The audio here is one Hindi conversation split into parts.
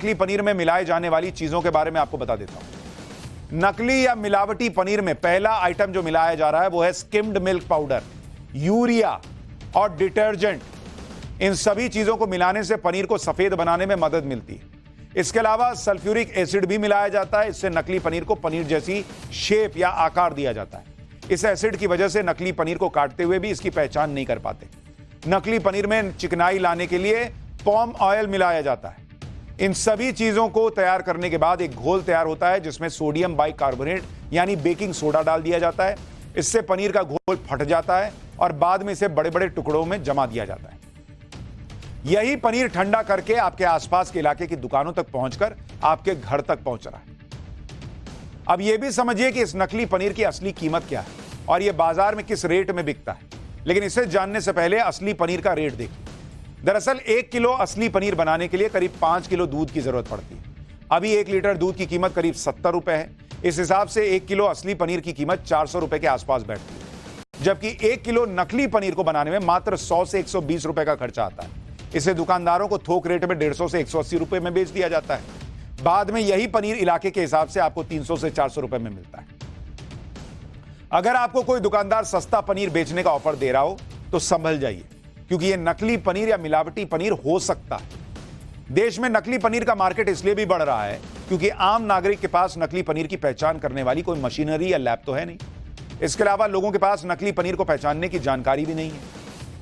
नकली पनीर में मिलाए जाने वाली चीजों के बारे में आपको बता देता हूं। नकली या मिलावटी पनीर में पहला आइटम जो मिलाया जा रहा है वो है स्किम्ड मिल्क पाउडर, यूरिया और डिटर्जेंट। इन सभी चीजों को मिलाने से पनीर को सफेद बनाने में मदद मिलती है। इसके अलावा सल्फ्यूरिक एसिड भी मिलाया जाता है। इससे नकली पनीर को पनीर जैसी शेप या आकार दिया जाता है। इस एसिड की वजह से नकली पनीर को काटते हुए भी इसकी पहचान नहीं कर पाते। नकली पनीर में चिकनाई लाने के लिए पॉम ऑयल मिलाया जाता है। इन सभी चीजों को तैयार करने के बाद एक घोल तैयार होता है जिसमें सोडियम बाइकार्बोनेट यानी बेकिंग सोडा डाल दिया जाता है। इससे पनीर का घोल फट जाता है और बाद में इसे बड़े बड़े टुकड़ों में जमा दिया जाता है। यही पनीर ठंडा करके आपके आसपास के इलाके की दुकानों तक पहुंचकर आपके घर तक पहुंच रहा है। अब यह भी समझिए कि इस नकली पनीर की असली कीमत क्या है और यह बाजार में किस रेट में बिकता है। लेकिन इसे जानने से पहले असली पनीर का रेट देखिए। दरअसल 1 किलो असली पनीर बनाने के लिए करीब 5 किलो दूध की जरूरत पड़ती है। अभी 1 लीटर दूध की कीमत करीब 70 रुपए है। इस हिसाब से 1 किलो असली पनीर की कीमत 400 रुपए के आसपास बैठती है, जबकि 1 किलो नकली पनीर को बनाने में मात्र 100 से 120 रुपए का खर्चा आता है। इसे दुकानदारों को थोक रेट में 150 से 180 रुपए में बेच दिया जाता है। बाद में यही पनीर इलाके के हिसाब से आपको 300 से 400 रुपए में मिलता है। अगर आपको कोई दुकानदार सस्ता पनीर बेचने का ऑफर दे रहा हो तो संभल जाइए, क्योंकि यह नकली पनीर या मिलावटी पनीर हो सकता है। देश में नकली पनीर का मार्केट इसलिए भी बढ़ रहा है क्योंकि आम नागरिक के पास नकली पनीर की पहचान करने वाली कोई मशीनरी या लैब तो है नहीं। इसके अलावा लोगों के पास नकली पनीर को पहचानने की जानकारी भी नहीं है।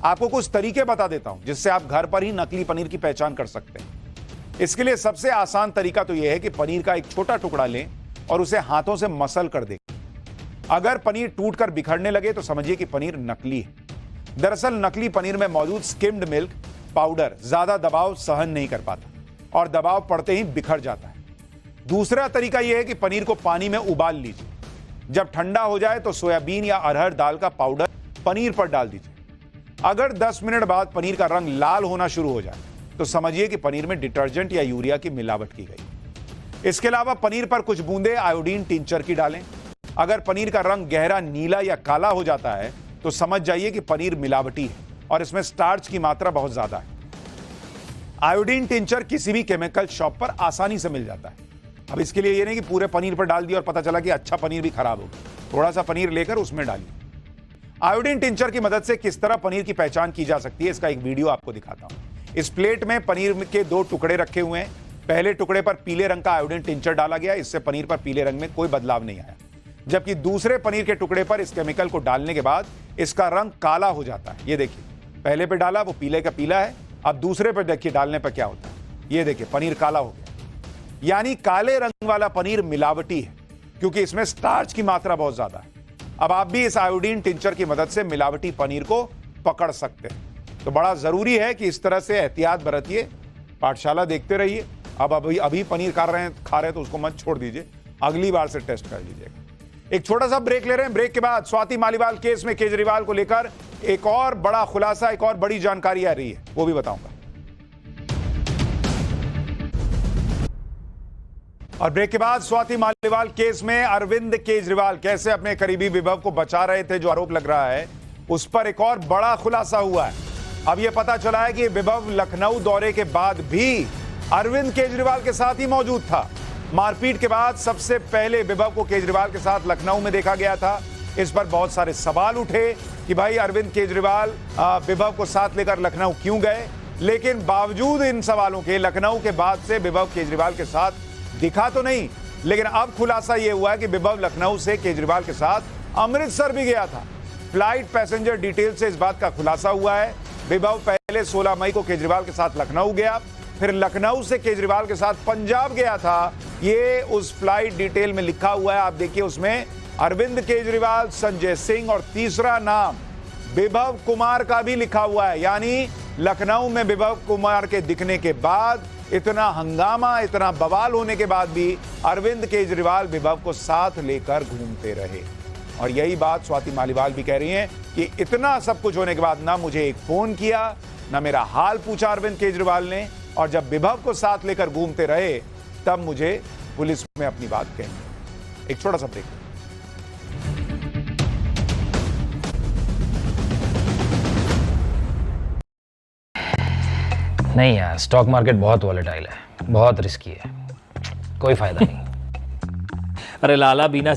आपको कुछ तरीके बता देता हूं जिससे आप घर पर ही नकली पनीर की पहचान कर सकते हैं। इसके लिए सबसे आसान तरीका तो यह है कि पनीर का एक छोटा टुकड़ा लें और उसे हाथों से मसल कर दें। अगर पनीर टूटकर बिखरने लगे तो समझिए कि पनीर नकली है। दरअसल नकली पनीर में मौजूद स्किम्ड मिल्क पाउडर ज्यादा दबाव सहन नहीं कर पाता और दबाव पड़ते ही बिखर जाता है। दूसरा तरीका यह है कि पनीर को पानी में उबाल लीजिए। जब ठंडा हो जाए तो सोयाबीन या अरहर दाल का पाउडर पनीर पर डाल दीजिए। अगर 10 मिनट बाद पनीर का रंग लाल होना शुरू हो जाए तो समझिए कि पनीर में डिटर्जेंट या यूरिया की मिलावट की गई। इसके अलावा पनीर पर कुछ बूंदे आयोडीन टिंचर की डालें। अगर पनीर का रंग गहरा नीला या काला हो जाता है तो समझ जाइए कि पनीर मिलावटी है और इसमें स्टार्च की मात्रा बहुत ज्यादा है। आयोडीन टिंचर किसी भी केमिकल शॉप पर आसानी से मिल जाता है। अब इसके लिए यह नहीं कि पूरे पनीर पर डाल दिया और पता चला कि अच्छा पनीर भी खराब हो गया। थोड़ा सा पनीर लेकर उसमें डालिए। आयोडीन टिंचर की मदद से किस तरह पनीर की पहचान की जा सकती है, इसका एक वीडियो आपको दिखाता हूं। इस प्लेट में पनीर के 2 टुकड़े रखे हुए हैं। पहले टुकड़े पर पीले रंग का आयोडीन टिंचर डाला गया। इससे पनीर पर पीले रंग में कोई बदलाव नहीं आया, जबकि दूसरे पनीर के टुकड़े पर इस केमिकल को डालने के बाद इसका रंग काला हो जाता है। ये देखिए, पहले पे डाला वो पीले का पीला है। अब दूसरे पर देखिए डालने पर क्या होता है। ये देखिए पनीर काला हो गया। यानी काले रंग वाला पनीर मिलावटी है क्योंकि इसमें स्टार्च की मात्रा बहुत ज्यादा है। अब आप भी इस आयोडीन टिंचर की मदद से मिलावटी पनीर को पकड़ सकते हैं। तो बड़ा जरूरी है कि इस तरह से एहतियात बरतिए। पाठशाला देखते रहिए। अब अभी पनीर खा रहे हैं तो उसको मत छोड़ दीजिए, अगली बार से टेस्ट कर लीजिएगा। एक छोटा सा ब्रेक ले रहे हैं। ब्रेक के बाद स्वाति मालीवाल केस में केजरीवाल को लेकर एक और बड़ा खुलासा, एक और बड़ी जानकारी आ रही है, वो भी बताऊंगा। और ब्रेक के बाद स्वाति मालीवाल केस में अरविंद केजरीवाल कैसे अपने करीबी विभव को बचा रहे थे, जो आरोप लग रहा है, उस पर एक और बड़ा खुलासा हुआ है। अब यह पता चला है कि विभव लखनऊ दौरे के बाद भी अरविंद केजरीवाल के साथ ही मौजूद था। मारपीट के बाद सबसे पहले विभव को केजरीवाल के साथ लखनऊ में देखा गया था। इस पर बहुत सारे सवाल उठे कि भाई अरविंद केजरीवाल विभव को साथ लेकर लखनऊ क्यों गए, लेकिन बावजूद इन सवालों के लखनऊ के बाद से विभव केजरीवाल के साथ दिखा तो नहीं। लेकिन अब खुलासा यह हुआ कि विभव लखनऊ से केजरीवाल के साथ अमृतसर भी गया था। फ्लाइट पैसेंजर डिटेल से इस बात का खुलासा हुआ है। विभव पहले 16 मई को केजरीवाल के साथ लखनऊ गया, फिर लखनऊ से केजरीवाल के साथ पंजाब गया था। ये उस फ्लाइट डिटेल में लिखा हुआ है, आप देखिए उसमें अरविंद केजरीवाल, संजय सिंह और तीसरा नाम विभव कुमार का भी लिखा हुआ है। यानी लखनऊ में विभव कुमार के दिखने के बाद, इतना हंगामा, इतना बवाल होने के बाद भी अरविंद केजरीवाल विभव को साथ लेकर घूमते रहे। और यही बात स्वाति मालीवाल भी कह रही हैं कि इतना सब कुछ होने के बाद ना मुझे एक फोन किया, ना मेरा हाल पूछा अरविंद केजरीवाल ने, और जब विभव को साथ लेकर घूमते रहे तब मुझे पुलिस में अपनी बात कही। एक छोटा सा ब्रेक। नहीं यार, स्टॉक मार्केट बहुत वॉलेटाइल है। बहुत रिस्की है, कोई फायदा नहीं। अरे लाला, बिना